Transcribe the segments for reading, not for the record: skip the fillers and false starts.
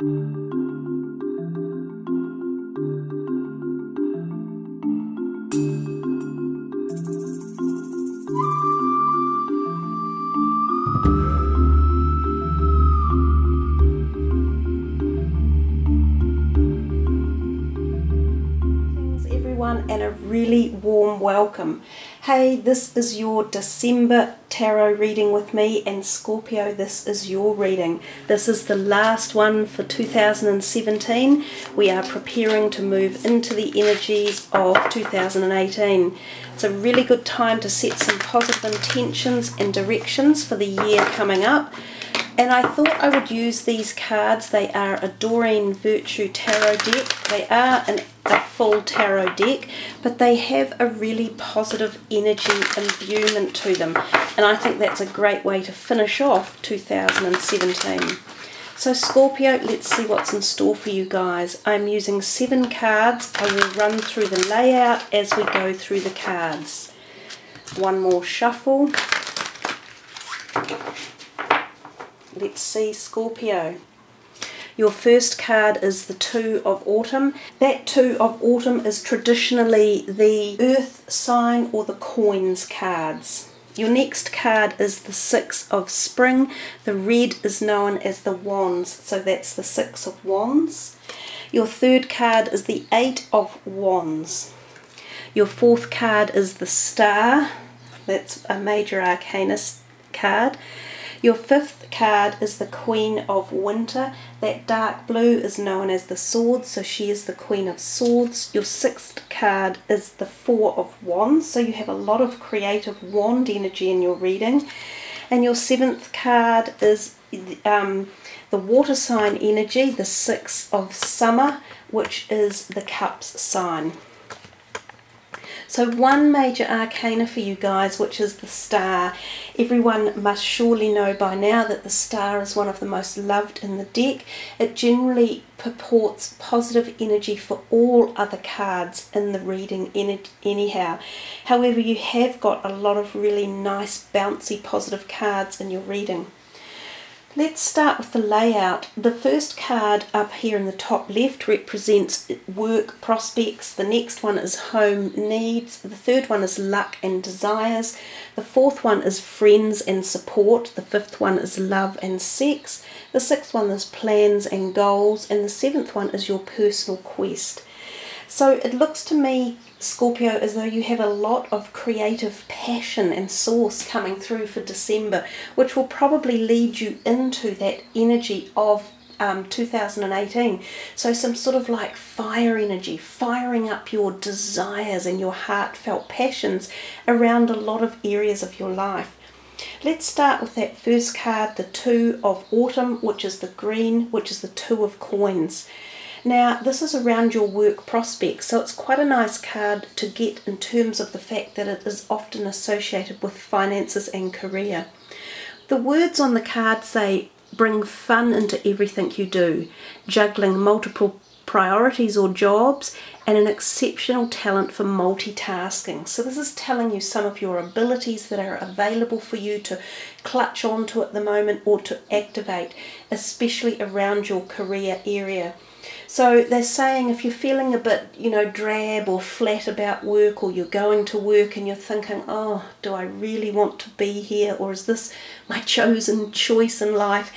And a really warm welcome. Hey, this is your December tarot reading with me, and Scorpio, this is your reading. This is the last one for 2017. We are preparing to move into the energies of 2018. It's a really good time to set some positive intentions and directions for the year coming up. And I thought I would use these cards. They are a Doreen Virtue Tarot deck. They are a full tarot deck, but they have a really positive energy imbuement to them. And I think that's a great way to finish off 2017. So Scorpio, let's see what's in store for you guys. I'm using 7 cards. I will run through the layout as we go through the cards. One more shuffle. Let's see, Scorpio. Your first card is the Two of Autumn. That Two of Autumn is traditionally the Earth sign or the coins cards. Your next card is the Six of Spring. The red is known as the Wands, so that's the Six of Wands. Your third card is the Eight of Wands. Your fourth card is the Star. That's a major arcana card. Your fifth card is the Queen of Winter. That dark blue is known as the Swords, so she is the Queen of Swords. Your sixth card is the Four of Wands, so you have a lot of creative wand energy in your reading. And your seventh card is the water sign energy, the Six of Summer, which is the Cups sign. So one major arcana for you guys, which is the Star. Everyone must surely know by now that the Star is one of the most loved in the deck. It generally purports positive energy for all other cards in the reading anyhow. However, you have got a lot of really nice bouncy positive cards in your reading. Let's start with the layout. The first card up here in the top left represents work prospects. The next one is home needs. The third one is luck and desires. The fourth one is friends and support. The fifth one is love and sex. The sixth one is plans and goals. And the seventh one is your personal quest. So it looks to me, Scorpio, as though you have a lot of creative passion and source coming through for December, which will probably lead you into that energy of 2018. So some sort of like fire energy, firing up your desires and your heartfelt passions around a lot of areas of your life. Let's start with that first card, the Two of Autumn, which is the green, which is the Two of Coins. Now, this is around your work prospects, so it's quite a nice card to get in terms of the fact that it is often associated with finances and career. The words on the card say, bring fun into everything you do, juggling multiple priorities or jobs, and an exceptional talent for multitasking. So this is telling you some of your abilities that are available for you to clutch onto at the moment or to activate, especially around your career area. So they're saying if you're feeling a bit, drab or flat about work, or you're going to work and you're thinking, oh, do I really want to be here, or is this my chosen choice in life?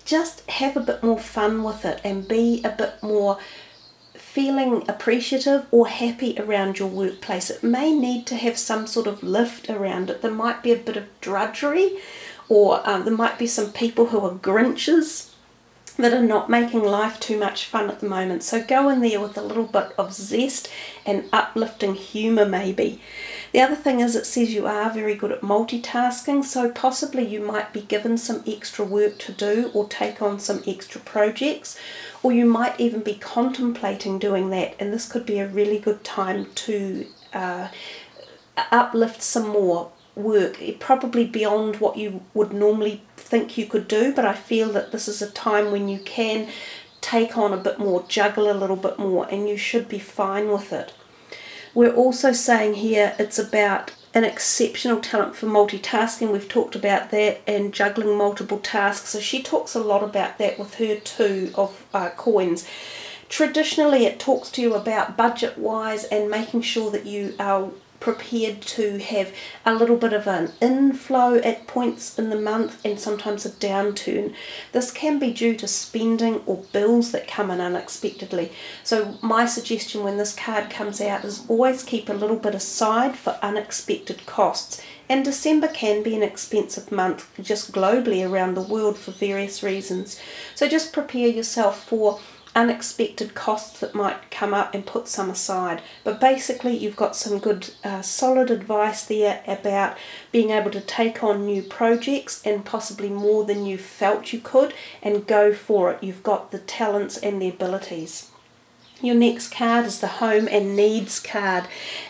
Just have a bit more fun with it and be a bit more feeling appreciative or happy around your workplace. It may need to have some sort of lift around it. There might be a bit of drudgery, or there might be some people who are Grinches that are not making life too much fun at the moment. So go in there with a little bit of zest and uplifting humour maybe. The other thing is it says you are very good at multitasking, so possibly you might be given some extra work to do or take on some extra projects, or you might even be contemplating doing that, and this could be a really good time to uplift some more work, probably beyond what you would normally think you could do, but I feel that this is a time when you can take on a bit more, juggle a little bit more, and you should be fine with it. We're also saying here it's about an exceptional talent for multitasking. We've talked about that, and juggling multiple tasks. So she talks a lot about that with her two of coins. Traditionally, it talks to you about budget-wise and making sure that you are prepared to have a little bit of an inflow at points in the month and sometimes a downturn. This can be due to spending or bills that come in unexpectedly. So my suggestion when this card comes out is always keep a little bit aside for unexpected costs. And December can be an expensive month just globally around the world for various reasons. So just prepare yourself for unexpected costs that might come up and put some aside. But basically you've got some good solid advice there about being able to take on new projects and possibly more than you felt you could, and go for it. You've got the talents and the abilities. Your next card is the Home and Needs card,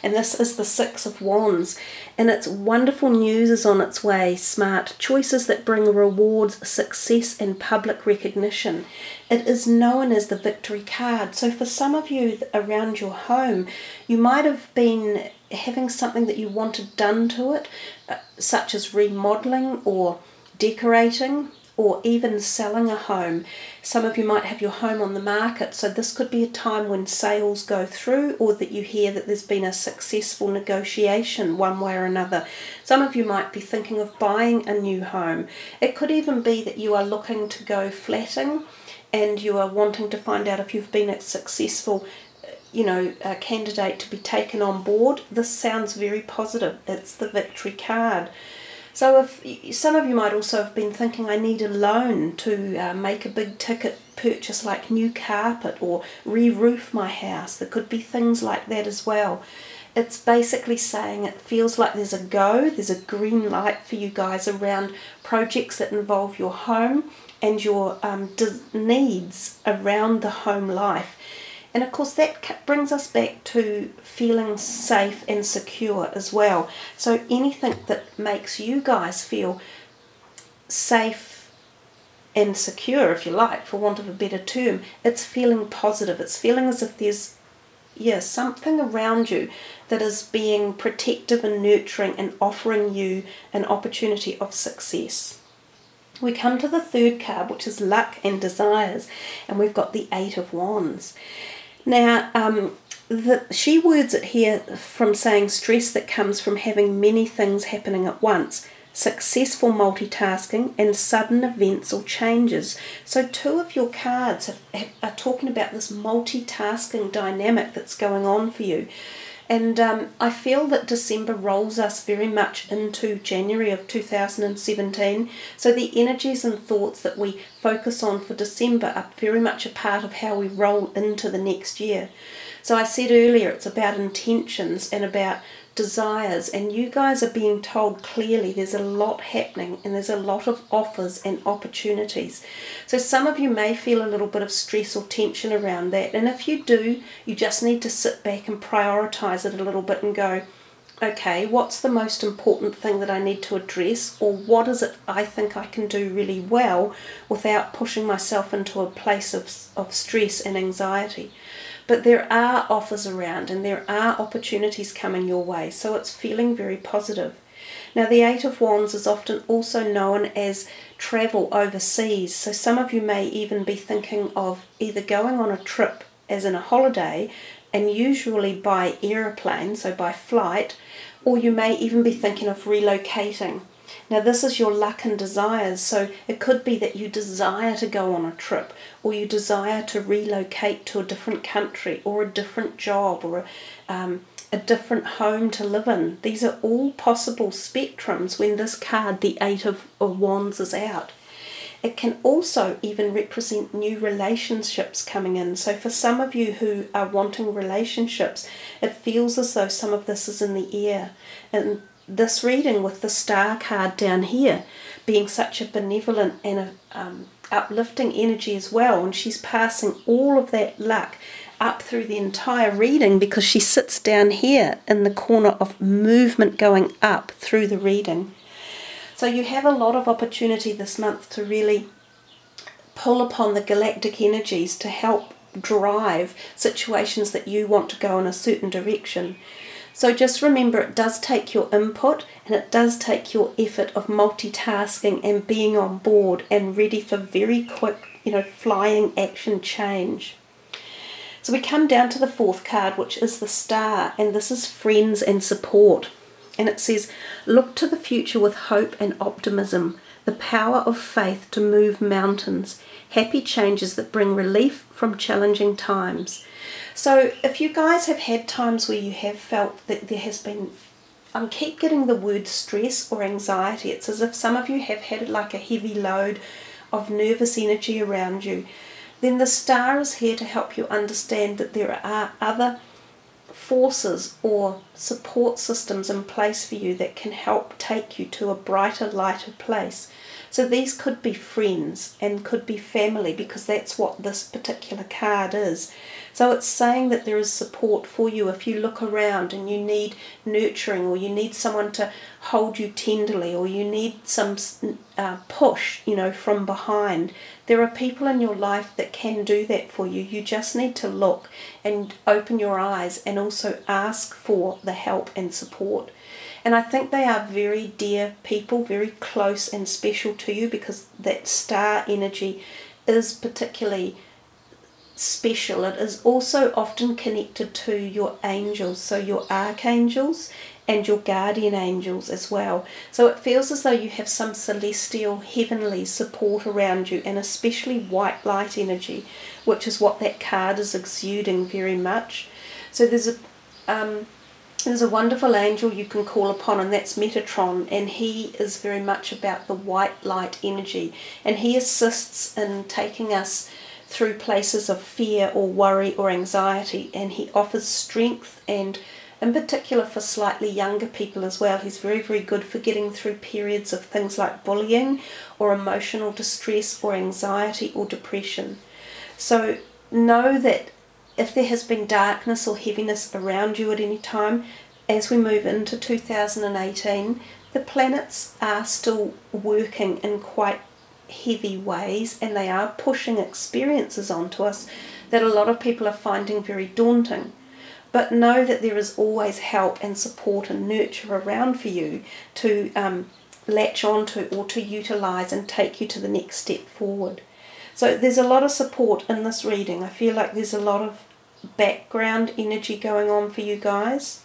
and this is the Six of Wands, and it's wonderful news is on its way. Smart choices that bring rewards, success and public recognition. It is known as the Victory card. So for some of you around your home, you might have been having something that you wanted done to it, such as remodeling or decorating, or even selling a home. Some of you might have your home on the market, so this could be a time when sales go through, or that you hear that there's been a successful negotiation one way or another. Some of you might be thinking of buying a new home. It could even be that you are looking to go flatting and you are wanting to find out if you've been a successful a candidate to be taken on board. This sounds very positive. It's the Victory card. So if some of you might also have been thinking, I need a loan to make a big ticket purchase like new carpet or re-roof my house. There could be things like that as well. It's basically saying it feels like there's a green light for you guys around projects that involve your home and your needs around the home life. And of course that brings us back to feeling safe and secure as well. So anything that makes you guys feel safe and secure, if you like, for want of a better term, it's feeling positive. It's feeling as if there's something around you that is being protective and nurturing and offering you an opportunity of success. We come to the third card, which is Luck and Desires, and we've got the Eight of Wands. Now, she words it here from saying stress that comes from having many things happening at once, successful multitasking and sudden events or changes. So two of your cards are talking about this multitasking dynamic that's going on for you. And I feel that December rolls us very much into January of 2017. So the energies and thoughts that we focus on for December are very much a part of how we roll into the next year. So I said earlier, it's about intentions and about desires, and you guys are being told clearly there's a lot happening and there's a lot of offers and opportunities. So some of you may feel a little bit of stress or tension around that, and if you do, you just need to sit back and prioritize it a little bit and go, okay, what's the most important thing that I need to address, or what is it I think I can do really well without pushing myself into a place of stress and anxiety. But there are offers around and there are opportunities coming your way, so it's feeling very positive. Now the Eight of Wands is often also known as travel overseas, so some of you may even be thinking of either going on a trip, as in a holiday, and usually by aeroplane, so by flight, or you may even be thinking of relocating. Now this is your luck and desires, so it could be that you desire to go on a trip, or you desire to relocate to a different country, or a different job, or a different home to live in. These are all possible spectrums when this card, the Eight of Wands, is out. It can also even represent new relationships coming in. So for some of you who are wanting relationships, it feels as though some of this is in the air. And this reading with the Star card down here being such a benevolent and uplifting energy as well, and she's passing all of that luck up through the entire reading because she sits down here in the corner of movement going up through the reading. So you have a lot of opportunity this month to really pull upon the galactic energies to help drive situations that you want to go in a certain direction. So just remember, it does take your input and it does take your effort of multitasking and being on board and ready for very quick, flying action change. So we come down to the fourth card, which is the Star, and this is friends and support. And it says, look to the future with hope and optimism, the power of faith to move mountains, happy changes that bring relief from challenging times. So if you guys have had times where you have felt that there has been, I keep getting the word stress or anxiety. It's as if some of you have had like a heavy load of nervous energy around you. Then the Star is here to help you understand that there are other forces or support systems in place for you that can help take you to a brighter, lighter place. So these could be friends and could be family, because that's what this particular card is. So it's saying that there is support for you if you look around and you need nurturing, or you need someone to hold you tenderly, or you need some push, from behind. There are people in your life that can do that for you. You just need to look and open your eyes and also ask for the help and support. And I think they are very dear people, very close and special to you, because that Star energy is particularly special. It is also often connected to your angels, so your archangels and your guardian angels as well. So it feels as though you have some celestial, heavenly support around you, and especially white light energy, which is what that card is exuding very much. So there's a wonderful angel you can call upon, and that's Metatron, and he is very much about the white light energy, and he assists in taking us through places of fear or worry or anxiety, and he offers strength, and in particular for slightly younger people as well. He's very, very good for getting through periods of things like bullying or emotional distress or anxiety or depression. So know that if there has been darkness or heaviness around you at any time, as we move into 2018, the planets are still working in quite heavy ways, and they are pushing experiences onto us that a lot of people are finding very daunting. But know that there is always help and support and nurture around for you to latch onto or to utilize and take you to the next step forward. So there's a lot of support in this reading. I feel like there's a lot of background energy going on for you guys.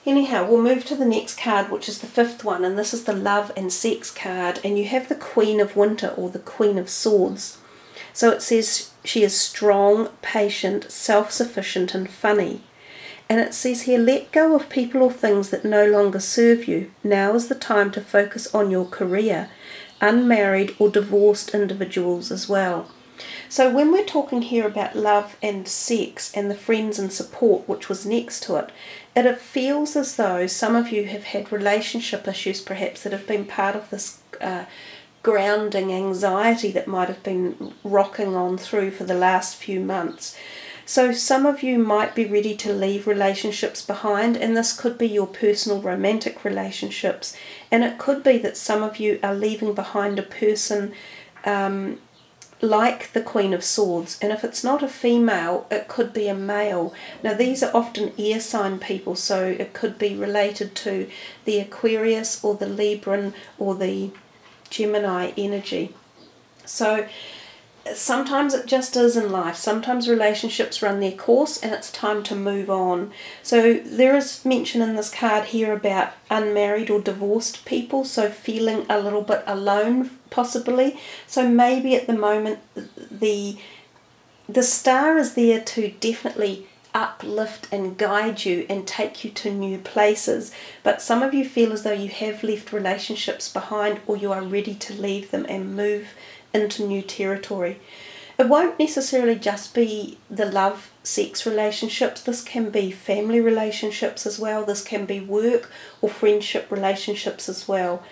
Anyhow, we'll move to the next card, which is the fifth one, and this is the Love and Sex card, and you have the Queen of Winter, or the Queen of Swords. So it says she is strong, patient, self-sufficient and funny. And it says here, let go of people or things that no longer serve you. Now is the time to focus on your career. Unmarried or divorced individuals as well. So when we're talking here about love and sex and the friends and support, which was next to it, it feels as though some of you have had relationship issues perhaps that have been part of this grounding anxiety that might have been rocking on through for the last few months. So some of you might be ready to leave relationships behind, and this could be your personal romantic relationships, and it could be that some of you are leaving behind a person like the Queen of Swords, and if it's not a female, it could be a male. Now these are often air sign people, so it could be related to the Aquarius or the Libran or the Gemini energy. So sometimes it just is in life. Sometimes relationships run their course and it's time to move on. So there is mention in this card here about unmarried or divorced people, so feeling a little bit alone possibly. So maybe at the moment the star is there to definitely uplift and guide you and take you to new places, but some of you feel as though you have left relationships behind, or you are ready to leave them and move into new territory. It won't necessarily just be the love sex relationships. This can be family relationships as well. This can be work or friendship relationships as well,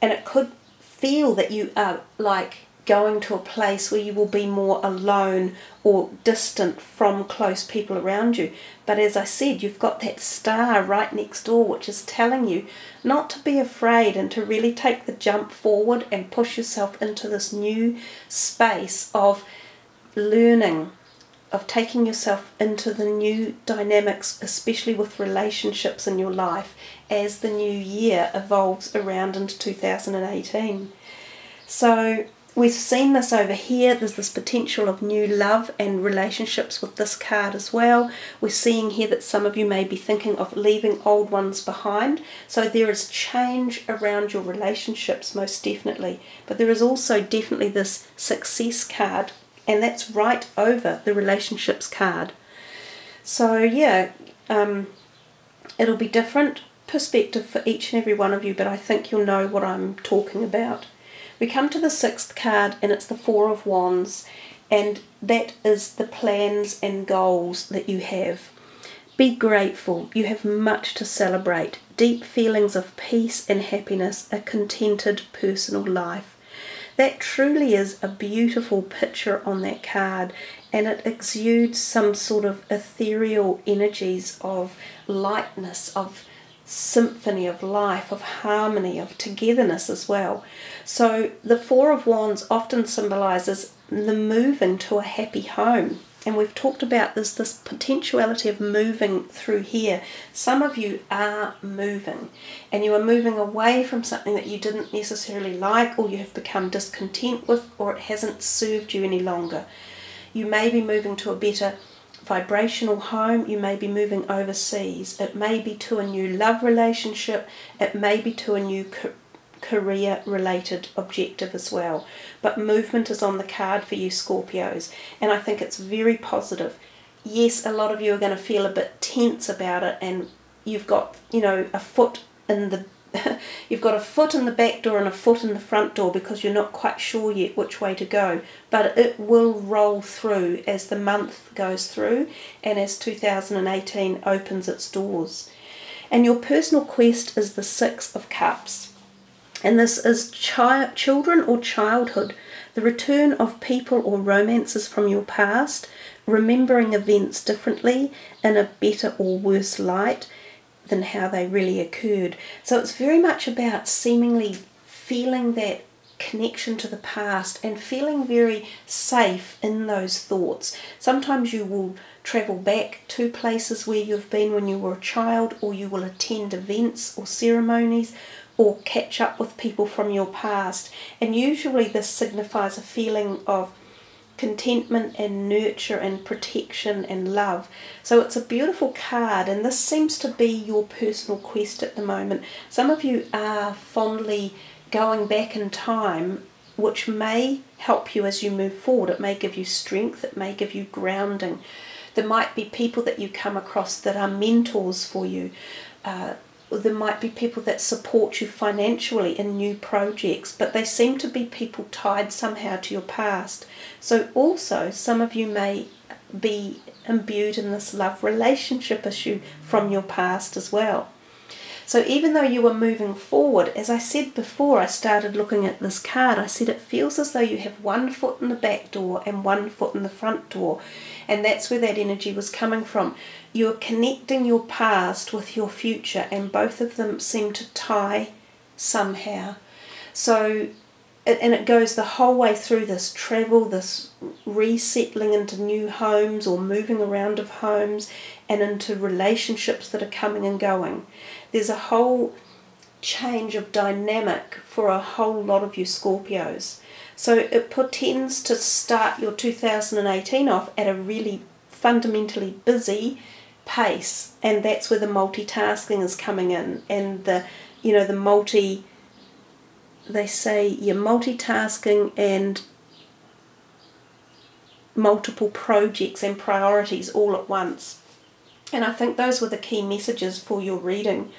and it could feel that you are like going to a place where you will be more alone or distant from close people around you. But as I said, you've got that star right next door which is telling you not to be afraid and to really take the jump forward and push yourself into this new space of learning, of taking yourself into the new dynamics, especially with relationships in your life, as the new year evolves around into 2018. So we've seen this over here. There's this potential of new love and relationships with this card as well. We're seeing here that some of you may be thinking of leaving old ones behind. So there is change around your relationships, most definitely. But there is also definitely this success card, and that's right over the relationships card. So yeah, it'll be different perspective for each and every one of you, but I think you'll know what I'm talking about. We come to the 6th card, and it's the 4 of Wands, and that is the plans and goals that you have. Be grateful. You have much to celebrate. Deep feelings of peace and happiness, a contented personal life. That truly is a beautiful picture on that card, and it exudes some sort of ethereal energies of lightness, of symphony, of life, of harmony, of togetherness as well. So the 4 of Wands often symbolises the moving to a happy home. And we've talked about this potentiality of moving through here. Some of you are moving, and you are moving away from something that you didn't necessarily like, or you have become discontent with, or it hasn't served you any longer. You may be moving to a better vibrational home. You may be moving overseas. It may be to a new love relationship. It may be to a new career related objective as well. But movement is on the card for you Scorpios, and I think it's very positive. Yes, a lot of you are going to feel a bit tense about it, and you've got, you know, a foot in the you've got a foot in the back door and a foot in the front door, because you're not quite sure yet which way to go. But it will roll through as the month goes through and as 2018 opens its doors. And your personal quest is the 6 of Cups. And this is children or childhood, the return of people or romances from your past, remembering events differently in a better or worse light than how they really occurred. So it's very much about seemingly feeling that connection to the past and feeling very safe in those thoughts. Sometimes you will travel back to places where you've been when you were a child, or you will attend events or ceremonies, or catch up with people from your past. And usually this signifies a feeling of contentment and nurture and protection and love. So it's a beautiful card, and this seems to be your personal quest at the moment. Some of you are fondly going back in time, which may help you as you move forward. It may give you strength, it may give you grounding. There might be people that you come across that are mentors for you. There might be people that support you financially in new projects, but they seem to be people tied somehow to your past. So also some of you may be imbued in this love relationship issue from your past as well. So even though you are moving forward, as I said before I started looking at this card, I said it feels as though you have one foot in the back door and one foot in the front door. And that's where that energy was coming from. You're connecting your past with your future, and both of them seem to tie somehow. So, and it goes the whole way through this travel, this resettling into new homes or moving around of homes, and into relationships that are coming and going. There's a whole change of dynamic for a whole lot of you Scorpios. So it portends to start your 2018 off at a really fundamentally busy pace, and that's where the multitasking is coming in, and the, you know, they say you're multitasking and multiple projects and priorities all at once. And I think those were the key messages for your reading.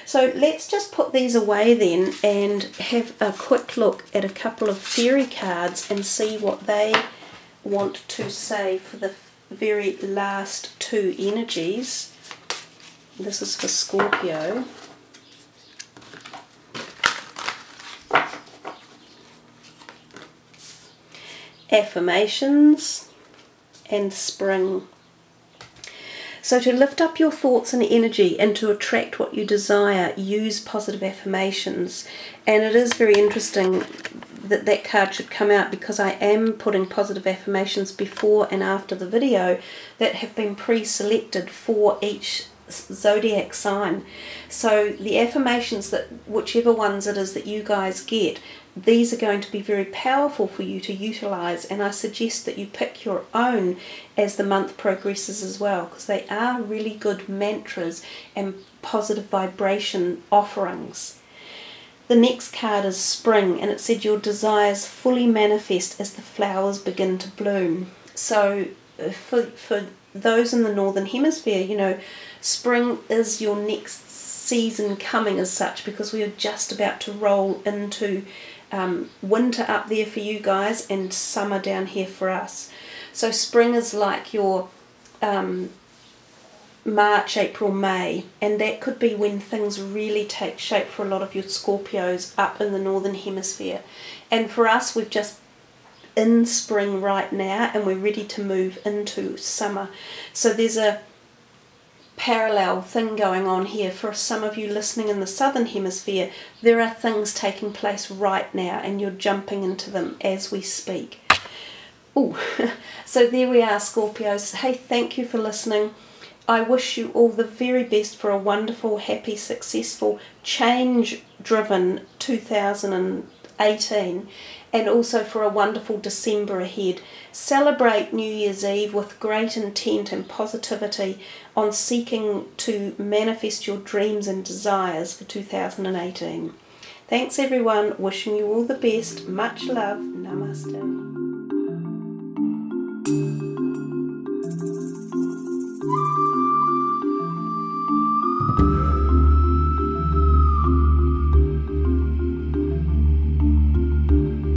So let's just put these away then and have a quick look at a couple of fairy cards and see what they want to say for the very last two energies. This is for Scorpio. Affirmations and spring. So to lift up your thoughts and energy and to attract what you desire, use positive affirmations. And it is very interesting that that card should come out, because I am putting positive affirmations before and after the video that have been pre-selected for each zodiac sign. So the affirmations, that whichever ones it is that you guys get, these are going to be very powerful for you to utilize, and I suggest that you pick your own as the month progresses as well, because they are really good mantras and positive vibration offerings. The next card is spring, and it said your desires fully manifest as the flowers begin to bloom. So for those in the northern hemisphere, you know, spring is your next season coming as such, because we are just about to roll into winter up there for you guys and summer down here for us. So spring is like your March, April, May, and that could be when things really take shape for a lot of your Scorpios up in the northern hemisphere. And for us, we've just in spring right now, and we're ready to move into summer. So there's a parallel thing going on here. For some of you listening in the southern hemisphere, there are things taking place right now, and you're jumping into them as we speak. Oh, so there we are, Scorpios. Hey, thank you for listening. I wish you all the very best for a wonderful, happy, successful, change-driven 2018, and also for a wonderful December ahead. Celebrate New Year's Eve with great intent and positivity on seeking to manifest your dreams and desires for 2018. Thanks everyone, wishing you all the best. Much love. Namaste.